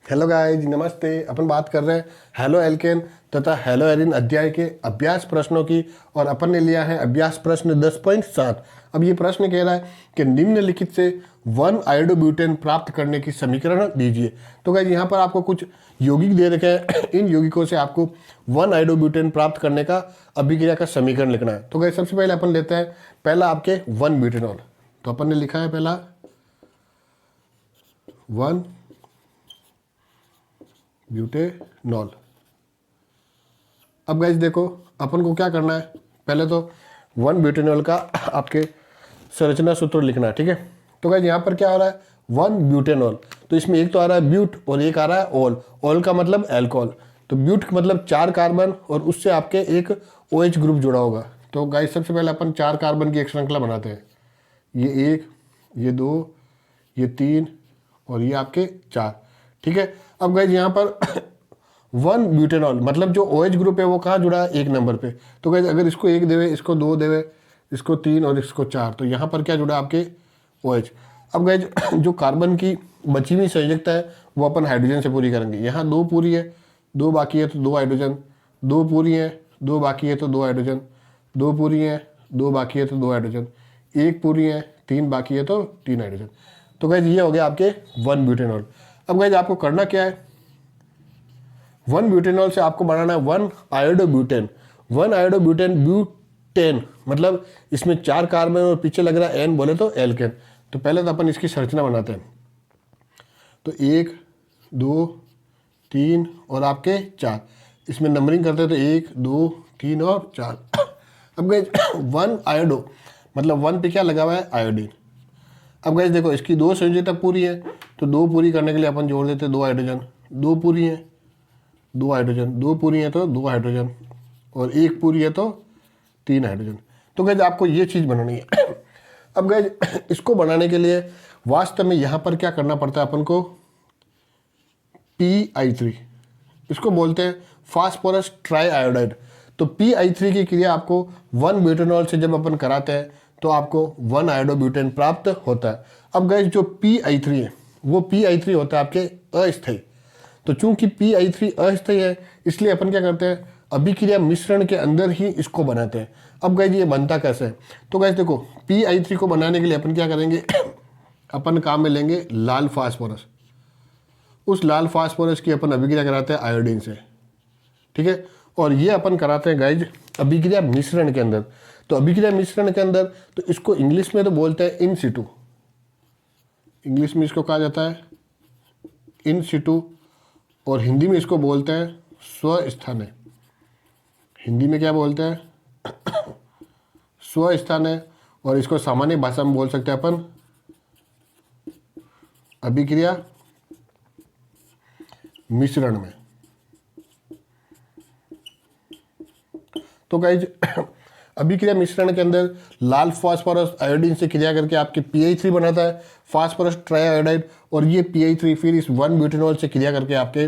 Hello guys, नमस्ते। अपन बात कर रहे हैं हेलो एल्केन तथा हेलो एरिन अध्याय के अभ्यास प्रश्नों की। और अपन ने लिया है अभ्यास प्रश्न 10.7। अब ये प्रश्न कह रहा है कि निम्नलिखित से 1 आयोडोब्यूटेन प्राप्त करने की समीकरण दीजिए। तो गाइस यहाँ पर आपको कुछ यौगिक दे रखे हैं। इन यौगिकों से आपको 1 आयोडोब्यूटेन प्राप्त करने का अभिक्रिया का समीकरण लिखना है। तो गाइस सबसे पहले अपन लेते हैं पहला आपके 1 ब्यूटेनॉल। तो अपन ने लिखा है पहला 1 ब्यूटेनॉल। अब गाइस देखो, अपन को क्या करना है, पहले तो 1 ब्यूटेनॉल का आपके संरचना सूत्र लिखना है, ठीक है। तो गाइस यहाँ पर क्या हो रहा है, 1 ब्यूटेनॉल, तो इसमें एक तो आ रहा है ब्यूट और एक आ रहा है ऑल। ऑल का मतलब अल्कोहल, तो ब्यूट का मतलब 4 कार्बन और उससे आपके एक OH ग्रुप जुड़ा होगा। तो गाइस सबसे पहले अपन 4 कार्बन की एक श्रृंखला बनाते हैं। ये 1, ये 2, ये 3 और ये आपके 4, ठीक है। अब गाइज यहाँ पर 1 ब्यूटेनॉल मतलब जो OH ग्रुप है वो कहाँ जुड़ा है, 1 नंबर पे। तो गाइज अगर इसको 1 देवे, इसको 2 देवे, इसको 3 और इसको 4, तो यहाँ पर क्या जुड़ा है आपके OH। अब गाइज जो कार्बन की बची हुई संयोजकता है वो अपन हाइड्रोजन से पूरी करेंगे। यहाँ 2 पूरी है, 2 बाकी है तो 2 हाइड्रोजन, 2 पूरी है, 2 बाकी है तो 2 हाइड्रोजन, 2 पूरी है, 2 बाकी है तो 2 हाइड्रोजन, 1 पूरी है, 3 बाकी है तो 3 हाइड्रोजन। तो गाइज ये हो गया आपके 1 ब्यूटेनॉल। अब गाइज आपको करना क्या है, 1 ब्यूटेनॉल से आपको बनाना है 1 आयोडोब्यूटेन। 1 आयोडोब्यूटेन, ब्यूटेन मतलब इसमें 4 कार्बन और पीछे लग रहा है एन, बोले तो एल्केन। तो पहले तो अपन इसकी संरचना बनाते हैं। तो 1, 2, 3 और आपके 4, इसमें नंबरिंग करते हैं तो 1, 2, 3 और 4। अब गाइज 1 आयोडो मतलब 1 पे क्या लगा हुआ है, आयोडीन। अब गाइज देखो, इसकी 2 संयोजकता पूरी है, तो 2 पूरी करने के लिए अपन जोड़ देते हैं 2 हाइड्रोजन, 2 पूरी है 2 हाइड्रोजन, 2 पूरी है तो 2 हाइड्रोजन और 1 पूरी है तो 3 हाइड्रोजन। तो गाइज आपको ये चीज़ बनानी है। अब गाइज इसको बनाने के लिए वास्तव में यहाँ पर क्या करना पड़ता है अपन को, PI3, इसको बोलते हैं फास्फोरस ट्राई आयोडाइड। तो PI3 की क्रिया आपको 1 ब्यूटेनॉल से जब अपन कराते हैं तो आपको 1 आयोडोब्यूटेन प्राप्त होता है। अब गाइस जो PI3 है वो PI3 होता है आपके अस्थायी। तो चूंकि PI3 अस्थायी है इसलिए अपन क्या करते हैं, अभिक्रिया मिश्रण के अंदर ही इसको बनाते हैं। अब गाइस ये बनता कैसे है, तो गाइस देखो PI3 को बनाने के लिए अपन क्या करेंगे, अपन काम में लेंगे लाल फास्फोरस। उस लाल फास्फोरस की अपन अभिक्रिया कराते हैं आयोडीन से, ठीक है। और ये अपन कराते हैं गाइज अभिक्रिया मिश्रण के अंदर। तो अभिक्रिया मिश्रण के अंदर तो इसको इंग्लिश में तो बोलते हैं इन सिटू, इंग्लिश में इसको कहा जाता है इन सिटू, और हिंदी में इसको बोलते हैं स्वस्थाने। हिंदी में क्या बोलते हैं, स्वस्थाने। और इसको सामान्य भाषा में बोल सकते हैं अपन अभिक्रिया मिश्रण में। तो गाइज अभिक्रिया मिश्रण के अंदर लाल फास्फोरस आयोडीन से क्रिया करके आपके PI3 बनाता है, फास्फोरस ट्राइआयोडाइड, और ये PI3 फिर इस 1 ब्यूटेनॉल से क्रिया करके आपके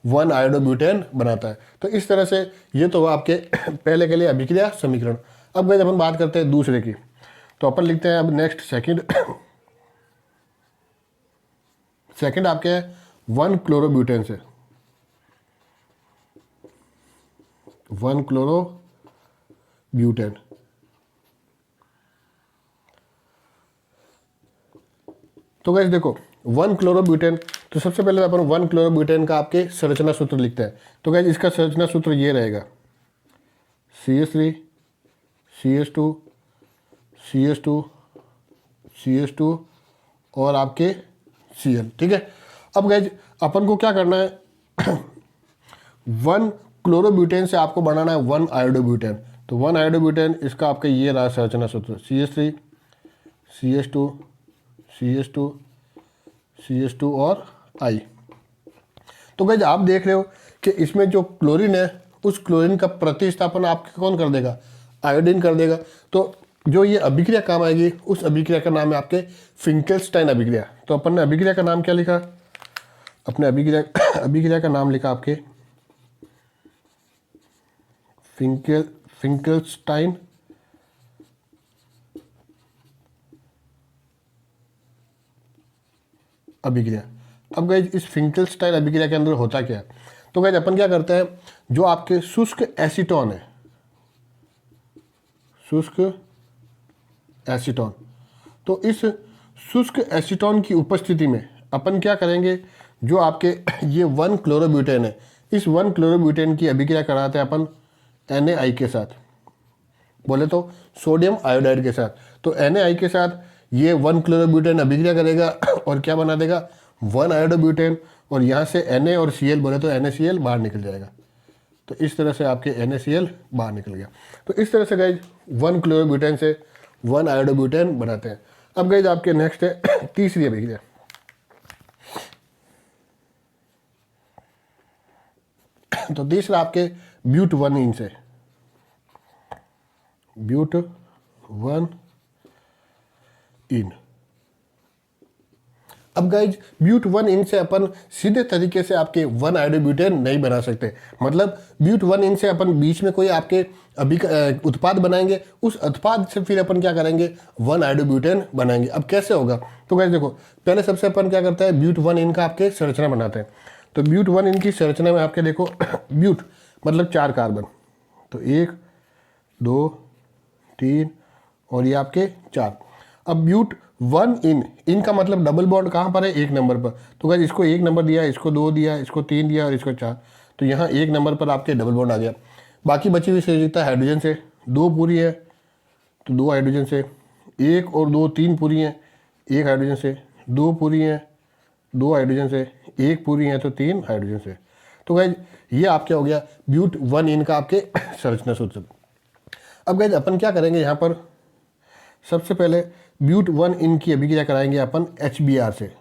1 आयोडोब्यूटेन बनाता है। तो इस तरह से ये तो हुआ आपके पहले के लिए अभिक्रिया समीकरण। अब गाइज अपन बात करते हैं दूसरे की। तो अपन लिखते हैं अब नेक्स्ट सेकंड आपके 1 क्लोरोब्यूटेन से, 1 क्लोरोब्यूटेन। तो गाइस देखो 1 क्लोरोब्यूटेन, तो सबसे पहले अपन 1 क्लोरोब्यूटेन का आपके संरचना सूत्र लिखते हैं। तो गाइस इसका संरचना सूत्र ये रहेगा CH3 CH2 CH2 CH2 और आपके Cl, ठीक है। अब गाइस अपन को क्या करना है, 1 क्लोरोब्यूटेन से आपको बनाना है 1 आयोडोब्यूटेन। तो 1 आयोडोब्यूटेन इसका आपका ये रहा संरचना सूत्र CH3 CH2 CH2 CH2 और I। तो गाइज आप देख रहे हो कि इसमें जो क्लोरीन है उस क्लोरीन का प्रतिस्थापन आपके कौन कर देगा, आयोडीन कर देगा। तो जो ये अभिक्रिया काम आएगी उस अभिक्रिया का नाम है आपके फिंकेल्स्टाइन अभिक्रिया। तो अपन ने अभिक्रिया का नाम क्या लिखा, अपने अभिक्रिया का नाम लिखा आपके फिंकेल्स्टाइन अभिक्रिया। अब गाइज इस फिंकलस्टाइन अभिक्रिया के अंदर होता क्या है, तो गाइज अपन क्या करते हैं, जो आपके शुष्क एसीटोन है, शुष्क एसीटोन, तो इस शुष्क एसीटोन की उपस्थिति में अपन क्या करेंगे, जो आपके ये 1 क्लोरोब्यूटेन है, इस 1 क्लोरोब्यूटेन की अभिक्रिया कराते हैं अपन Na के साथ, बोले तो सोडियम आयोडाइड के साथ। तो Na के साथ ये 1 क्लोरोब्यूटेन अभिक्रिया करेगा और क्या बना देगा, 1 आयोडोब्यूटेन, और यहाँ से Na और Cl बोले तो NaCl बाहर निकल जाएगा। तो इस तरह से आपके NaCl बाहर निकल गया। तो इस तरह से गाइज 1 क्लोरोब्यूटेन से 1 आयोडोब्यूटेन बनाते हैं। अब गाइज आपके नेक्स्ट है तीसरी अभिक्रिया। तो तीसरा आपके ब्यूट 1 इन से, ब्यूट 1 इन। अब गाइज ब्यूट 1 इन से अपन सीधे तरीके से आपके 1 आयोडोब्यूटेन नहीं बना सकते, मतलब ब्यूट 1 इन से अपन बीच में कोई आपके अभी उत्पाद बनाएंगे, उस उत्पाद से फिर अपन क्या करेंगे, 1 आयोडोब्यूटेन बनाएंगे। अब कैसे होगा, तो गाइज देखो, पहले सबसे अपन क्या करते हैं, ब्यूट 1 इन का आपके संरचना बनाते हैं। तो ब्यूट 1 इन की संरचना में आपके देखो ब्यूट मतलब 4 कार्बन, तो 1 2 3 और ये आपके 4। अब ब्यूट 1 इन का मतलब डबल बॉन्ड कहाँ पर है, 1 नंबर पर। तो गाइस इसको 1 नंबर दिया, इसको 2 दिया, इसको 3 दिया और इसको 4, तो यहाँ 1 नंबर पर आपके डबल बॉन्ड आ गया। बाकी बची हुई संयोजकता हाइड्रोजन से 2 पूरी है, तो 2 हाइड्रोजन से, 1 और 2 3 पूरी हैं, 1 हाइड्रोजन से, 2 पूरी हैं, 2 हाइड्रोजन से, 1 पूरी है तो 3 हाइड्रोजन से। तो गाइज ये आपके हो गया ब्यूट 1 इन का आपके संरचना सूत्र। अब गाइज अपन क्या करेंगे, यहाँ पर सबसे पहले ब्यूट 1 इन की अभिक्रिया कराएंगे अपन HBr से,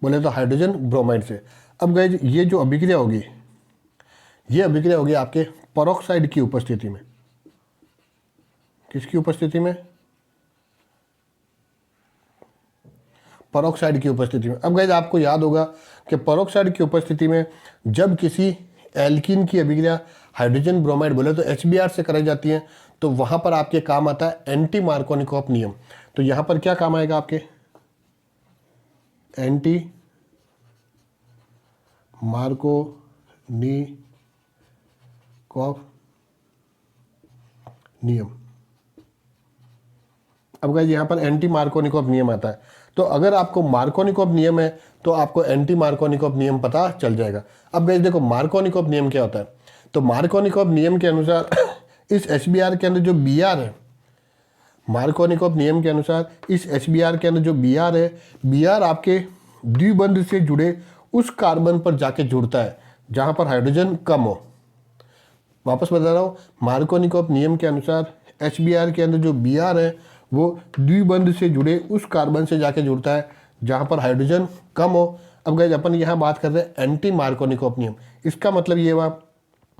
बोले तो हाइड्रोजन ब्रोमाइड से। अब गाइज ये जो अभिक्रिया होगी, ये अभिक्रिया होगी आपके पेरोक्साइड की उपस्थिति में। किसकी उपस्थिति में, पेरोक्साइड की उपस्थिति में। अब गाइज आपको याद होगा कि पेरोक्साइड की उपस्थिति में जब किसी एल्कीन की अभिक्रिया हाइड्रोजन ब्रोमाइड बोले तो HBr से कराई जाती है, तो वहाँ पर आपके काम आता है एंटी मार्कोनिकॉफ नियम। तो यहाँ पर क्या काम आएगा आपके, एंटी मार्कोनिकॉफ नियम। अब गाइस यहाँ पर एंटी मार्कोनिकॉफ नियम आता है, तो अगर आपको मार्कोनिकॉफ नियम है तो आपको एंटी मार्कोनिकॉफ नियम पता चल जाएगा। अब गाइस देखो मार्कोनिकॉफ नियम क्या होता है, तो मार्कोनिकॉफ नियम के अनुसार इस HBr के अंदर जो Br है, मार्कोनिकॉफ नियम के अनुसार इस HBr के अंदर जो Br है, Br आपके द्विबंध से जुड़े उस कार्बन पर जाके जुड़ता है जहाँ पर हाइड्रोजन कम हो। वापस बता रहा हूँ, मार्कोनिकॉफ नियम के अनुसार HBr के अंदर जो Br है वो द्विबंध से जुड़े उस कार्बन से जाके जुड़ता है जहाँ पर हाइड्रोजन कम हो। अब गाइस अपन यहाँ बात कर रहे हैं एंटी मार्कोनिकॉफ नियम। इसका मतलब ये हुआ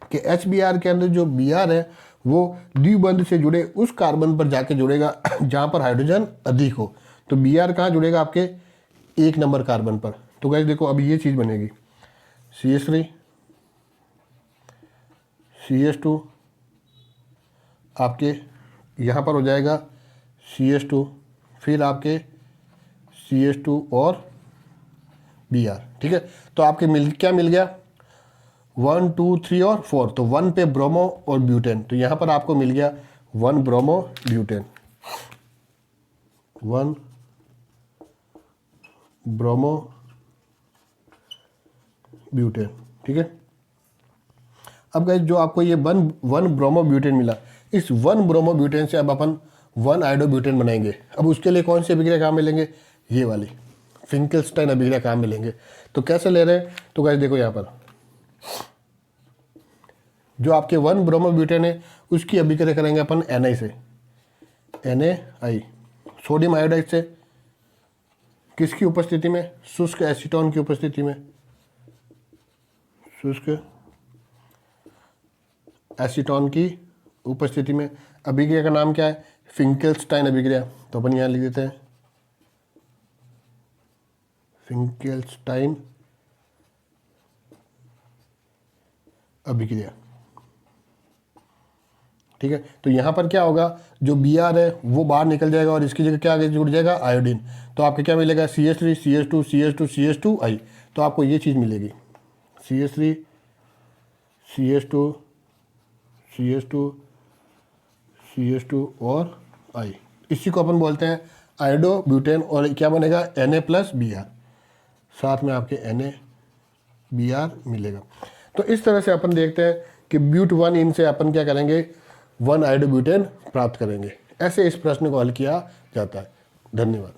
कि HBr के अंदर जो Br है वो द्विबंध से जुड़े उस कार्बन पर जाके जुड़ेगा जहाँ पर हाइड्रोजन अधिक हो। तो Br कहाँ जुड़ेगा, आपके 1 नंबर कार्बन पर। तो गाइस देखो अब ये चीज़ बनेगी CH3 CH2, आपके यहाँ पर हो जाएगा CH2, फिर आपके CH2 और Br, ठीक है। तो आपके क्या मिल गया, 1 2 3 और 4, तो 1 पे ब्रोमो और ब्यूटेन, तो यहाँ पर आपको मिल गया 1 ब्रोमो ब्यूटेन, 1 ब्रोमो ब्यूटेन, ठीक है। अब गाइस जो आपको ये 1 ब्रोमो ब्यूटेन मिला, इस 1 ब्रोमो ब्यूटेन से अब अपन 1 आयोडोब्यूटेन बनाएंगे। अब उसके लिए कौन सी अभिक्रिया काम मिलेंगे, ये वाली फिंकलस्टाइन अभिक्रिया काम मिलेंगे। तो कैसे ले रहे हैं, तो गाइस देखो यहाँ पर जो आपके 1 ब्रोमो ब्यूटेन है उसकी अभिक्रिया करेंगे अपन Na से, Na सोडियम आयोडाइड से, किसकी उपस्थिति में, शुष्क एसीटोन की उपस्थिति में, शुष्क एसीटोन की उपस्थिति में। अभिक्रिया का नाम क्या है, फिंकलस्टाइन अभिक्रिया। तो अपन यहाँ लिख देते हैं फिंकलस्टाइन अभिक्रिया, ठीक है। तो यहाँ पर क्या होगा, जो Br है वो बाहर निकल जाएगा और इसकी जगह क्या आगे जुड़ जाएगा, आयोडीन। तो आपको क्या मिलेगा, CH3 CH2 CH2 CH2I। तो आपको ये चीज़ मिलेगी, CH3 CH2 CH2 CH2 और I। इसी को अपन बोलते हैं आयोडो ब्यूटेन। और क्या बनेगा, Na+Br, साथ में आपके NaBr मिलेगा। तो इस तरह से अपन देखते हैं कि ब्यूट 1 इन से अपन क्या करेंगे, 1 आयोडो ब्यूटेन प्राप्त करेंगे। ऐसे इस प्रश्न को हल किया जाता है। धन्यवाद।